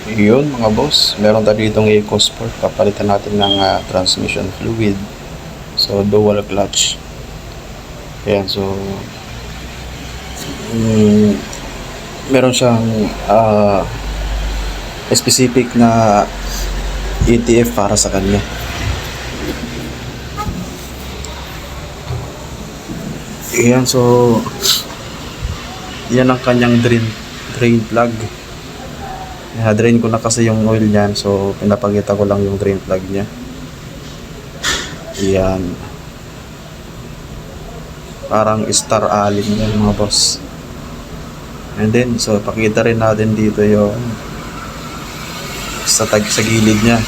Yun mga boss, meron tayo ditong EcoSport. Papalitan natin ng transmission fluid. So dual clutch. Ayan, so meron siyang specific na ETF para sa kanya. Ayan, so yan ang kanyang drain plug. Drain ko na kasi yung oil niyan, so pinapakita ko lang yung drain plug niya. Yan, parang star alin yan mga boss. And then so pakita rin natin dito yung sa gilid niya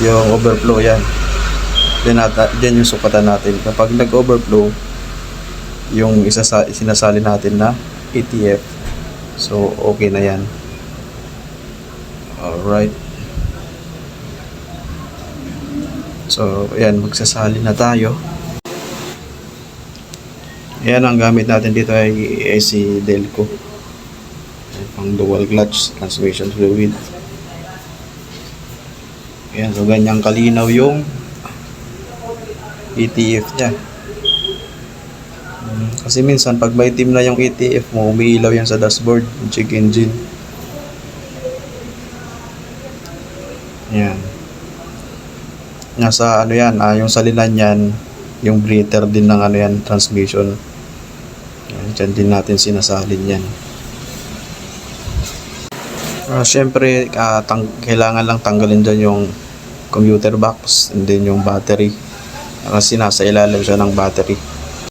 yung overflow yan. Then dyan yung sukatan natin kapag nag-overflow yung sinasali natin na ETF, so okay na yan. Alright, so ayan, magsasali na tayo. Ayan, ang gamit natin dito ay AC Delco, pang dual clutch transmission fluid. Ayan, so ganyang kalinaw yung ETF nya. Kasi minsan pag may team na yung ETF mo, umiilaw yan sa dashboard, yung check engine. Yan. Nasa ano yan, yung salinan yan, yung breather din ng ano yan, transmission. Yan, dyan din natin sinasalin yan. Siyempre, kailangan lang tanggalin dyan yung computer box and then yung battery. Kasi nasa ilalim siya ng battery.